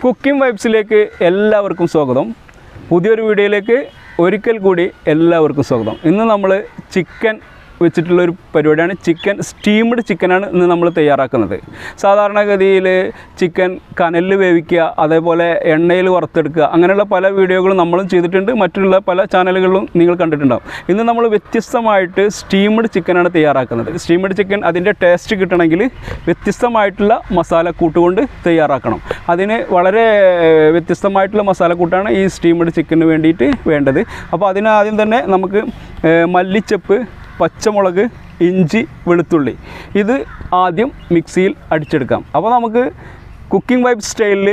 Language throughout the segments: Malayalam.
കുക്കിംഗ് വൈബ്സിലേക്ക് എല്ലാവർക്കും സ്വാഗതം. പുതിയൊരു വീഡിയോയിലേക്ക് ഒരിക്കൽ കൂടി എല്ലാവർക്കും സ്വാഗതം. ഇന്ന് നമ്മൾ ചിക്കൻ വെച്ചിട്ടുള്ളൊരു പരിപാടിയാണ്. സ്റ്റീംഡ് ചിക്കനാണ് ഇന്ന് നമ്മൾ തയ്യാറാക്കുന്നത്. സാധാരണഗതിയിൽ ചിക്കൻ കനലിൽ വേവിക്കുക, അതേപോലെ എണ്ണയിൽ വറുത്തെടുക്കുക, അങ്ങനെയുള്ള പല വീഡിയോകളും നമ്മളും ചെയ്തിട്ടുണ്ട്. മറ്റുള്ള പല ചാനലുകളിലും നിങ്ങൾ കണ്ടിട്ടുണ്ടാകും. ഇന്ന് നമ്മൾ വ്യത്യസ്തമായിട്ട് സ്റ്റീംഡ് ചിക്കനാണ് തയ്യാറാക്കുന്നത്. സ്റ്റീംഡ് ചിക്കൻ അതിൻ്റെ ടേസ്റ്റ് കിട്ടണമെങ്കിൽ വ്യത്യസ്തമായിട്ടുള്ള മസാലക്കൂട്ട് കൊണ്ട് തയ്യാറാക്കണം. അതിന് വളരെ വ്യത്യസ്തമായിട്ടുള്ള മസാലക്കൂട്ടാണ് ഈ സ്റ്റീംഡ് ചിക്കന് വേണ്ടിയിട്ട് വേണ്ടത്. അപ്പോൾ അതിന് ആദ്യം തന്നെ നമുക്ക് മല്ലിച്ചപ്പ്, പച്ചമുളക്, ഇഞ്ചി, വെളുത്തുള്ളി ഇത് ആദ്യം മിക്സിയിൽ അടിച്ചെടുക്കാം. അപ്പോൾ നമുക്ക് കുക്കിംഗ് വൈബ് സ്റ്റൈലിൽ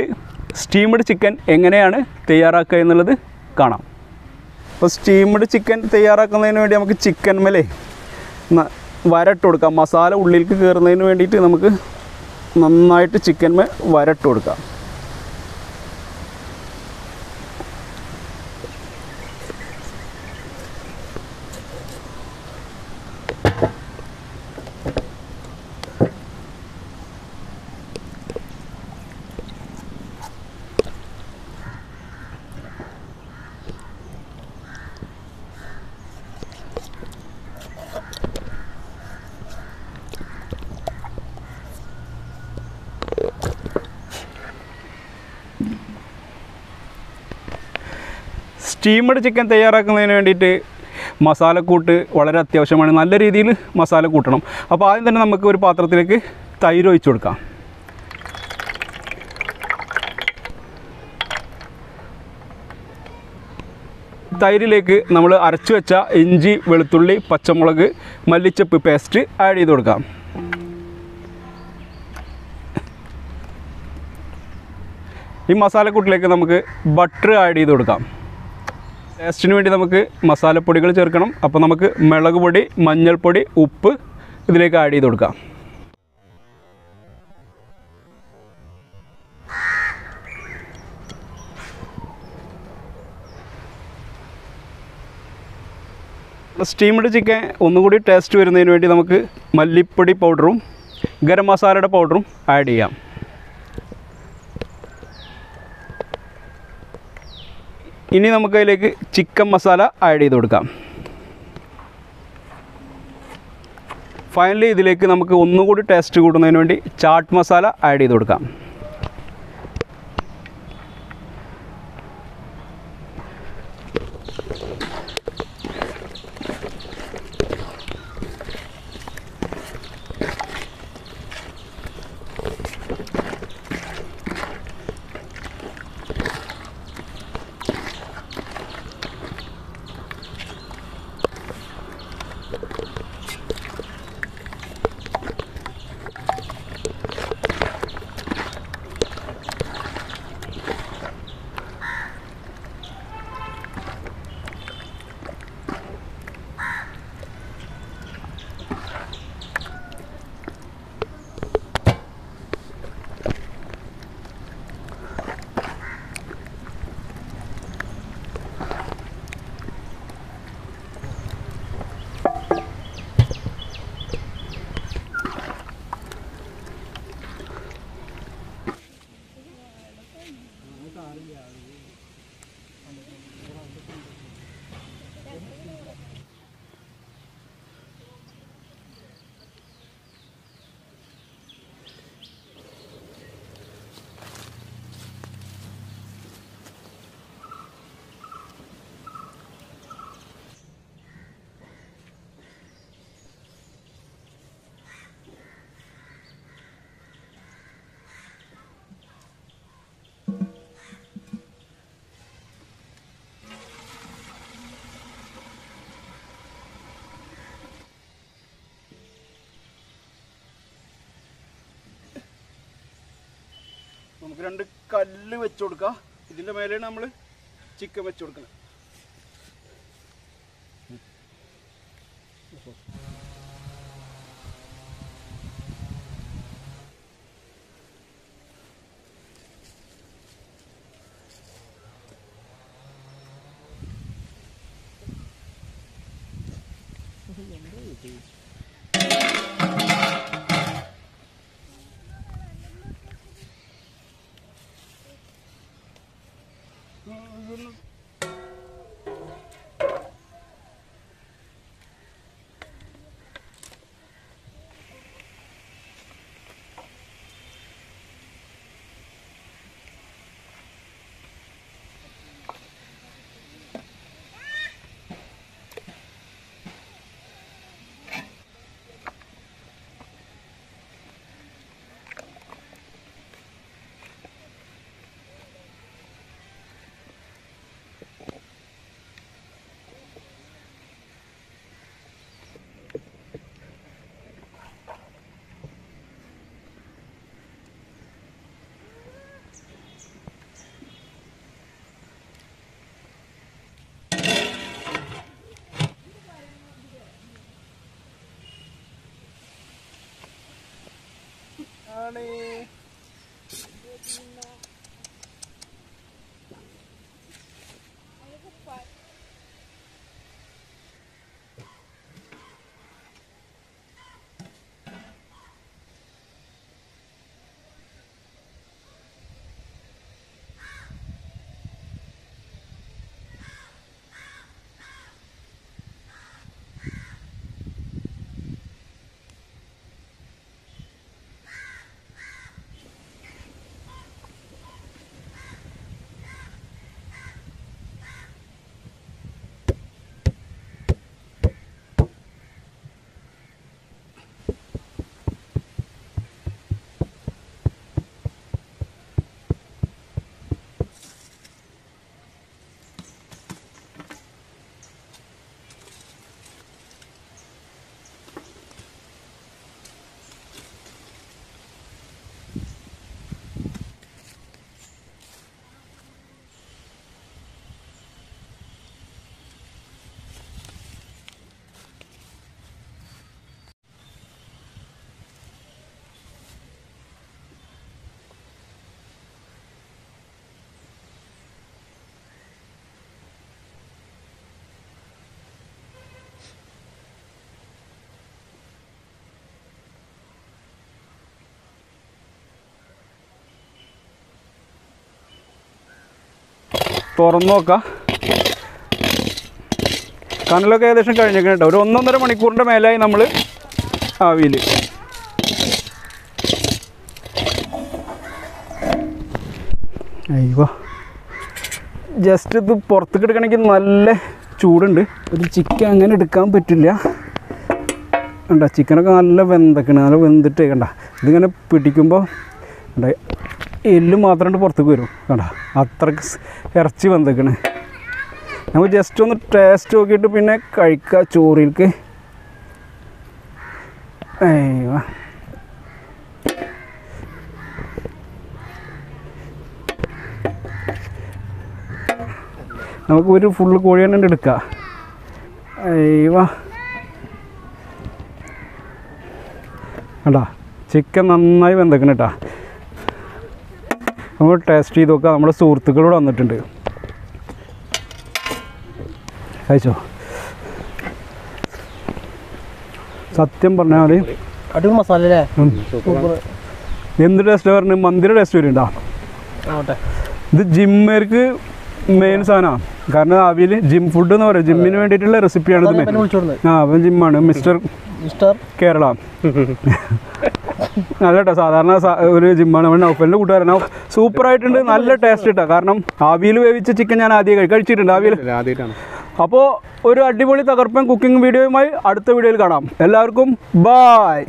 സ്റ്റീംഡ് ചിക്കൻ എങ്ങനെയാണ് തയ്യാറാക്കുക എന്നുള്ളത് കാണാം. അപ്പോൾ സ്റ്റീംഡ് ചിക്കൻ തയ്യാറാക്കുന്നതിന് വേണ്ടി നമുക്ക് ചിക്കൻ മേലെ വരട്ട് കൊടുക്കാം. മസാല ഉള്ളിലേക്ക് കയറുന്നതിന് വേണ്ടിയിട്ട് നമുക്ക് നന്നായിട്ട് ചിക്കൻ മേൽ വരട്ട് കൊടുക്കാം. സ്റ്റീംഡ് ചിക്കൻ തയ്യാറാക്കുന്നതിന് വേണ്ടിയിട്ട് മസാലക്കൂട്ട് വളരെ അത്യാവശ്യമാണ്. നല്ല രീതിയിൽ മസാല കൂട്ടണം. അപ്പോൾ ആദ്യം തന്നെ നമുക്ക് ഒരു പാത്രത്തിലേക്ക് തൈര് ഒഴിച്ച് കൊടുക്കാം. തൈരിലേക്ക് നമ്മൾ അരച്ചു വെച്ച ഇഞ്ചി, വെളുത്തുള്ളി, പച്ചമുളക്, മല്ലിച്ചപ്പ് പേസ്റ്റ് ആഡ് ചെയ്ത് കൊടുക്കാം. ഈ മസാലക്കൂട്ടിലേക്ക് നമുക്ക് ബട്ടർ ആഡ് ചെയ്ത് കൊടുക്കാം. ടേസ്റ്റിന് വേണ്ടി നമുക്ക് മസാലപ്പൊടികൾ ചേർക്കണം. അപ്പോൾ നമുക്ക് മുളക് പൊടി, മഞ്ഞൾപ്പൊടി, ഉപ്പ് ഇതിലേക്ക് ആഡ് ചെയ്ത് കൊടുക്കാം. സ്റ്റീംഡ് ചിക്കൻ ഒന്നുകൂടി ടേസ്റ്റ് വരുന്നതിന് വേണ്ടി നമുക്ക് മല്ലിപ്പൊടി പൗഡറും ഗരം മസാലയുടെ പൗഡറും ആഡ് ചെയ്യാം. ഇനി നമുക്ക് അതിലേക്ക് ചിക്കൻ മസാല ആഡ് ചെയ്ത് കൊടുക്കാം. ഫൈനലി ഇതിലേക്ക് നമുക്ക് ഒന്നുകൂടി ടേസ്റ്റ് കൂടുന്നതിന് വേണ്ടി ചാട്ട് മസാല ആഡ് ചെയ്ത് കൊടുക്കാം. നമുക്ക് 2 കല്ല് വെച്ച് കൊടുക്കാം. ഇതിൻ്റെ മേലെയാണ് നമ്മൾ ചിക്കൻ വെച്ച് കൊടുക്കുന്നത്. തുറന്നു നോക്കാം. കനലൊക്കെ ഏകദേശം കഴിഞ്ഞേക്കണം കേട്ടോ. ഒരു 1.5 മണിക്കൂറിൻ്റെ മേലായി നമ്മൾ ആവിയിൽ. അയ്യോ, ജസ്റ്റ് ഇത് പുറത്തേക്ക് എടുക്കണമെങ്കിൽ നല്ല ചൂടുണ്ട്. ഒരു ചിക്കൻ അങ്ങനെ എടുക്കാൻ പറ്റില്ല. കണ്ട ചിക്കനൊക്കെ നല്ല വെന്തൊക്കെയാണ്, നല്ല വെന്തിട്ട് കണ്ട ഇതിങ്ങനെ പിടിക്കുമ്പോൾ കണ്ട എല്ല് മാത്രം പുറത്തേക്ക് വരും. കണ്ട അത്രക്ക് ഇറച്ചി വെന്തൊക്കെയാണ്. നമുക്ക് ജസ്റ്റ് ഒന്ന് ടേസ്റ്റ് നോക്കിയിട്ട് പിന്നെ കഴിക്കുക ചോറിലേക്ക്. അയ്യോ, നമുക്ക് ഒരു ഫുള്ള് കോഴി തന്നെ എടുക്കാം. അയ്യോ കണ്ടാ ചിക്കൻ നന്നായി വെന്തക്കണം കേട്ടോ. നമ്മൾ ടേസ്റ്റ് ചെയ്ത് നോക്കാം. നമ്മുടെ സുഹൃത്തുക്കളോട് വന്നിട്ടുണ്ട്, കഴിച്ചോ. സത്യം പറഞ്ഞാൽ അടിപൊളി മസാല അല്ലേ, എന്ത് ടേസ്റ്റ് പറഞ്ഞു, മന്തിയുടെ ടേസ്റ്റ് വരുന്നുണ്ടോ. ഇത് ജിമ്മേർക്ക് മെയിൻ സാധനമാണ്. കാരണം ആവിയിൽ ജിം ഫുഡ് എന്ന് പറയും, ജിമ്മിന് വേണ്ടിയിട്ടുള്ള റെസിപ്പിയാണ് ഇത്. അവൻ ജിമ്മാണ്, മിസ്റ്റർ കേരള. അല്ല കേട്ടോ, സാധാരണ ഒരു ജിമ്മാണ്. അവൻ നൗഫലിൻ്റെ കൂട്ടുകാരൻ. സൂപ്പറായിട്ടുണ്ട്, നല്ല ടേസ്റ്റ് കിട്ടാം. കാരണം ആവിയിൽ വേവിച്ച ചിക്കൻ ഞാൻ ആദ്യം കഴിച്ചിട്ടുണ്ട് ആവിയിൽ. അപ്പോൾ ഒരു അടിപൊളി തകർപ്പൻ കുക്കിംഗ് വീഡിയോയുമായി അടുത്ത വീഡിയോയിൽ കാണാം. എല്ലാവർക്കും ബായ്.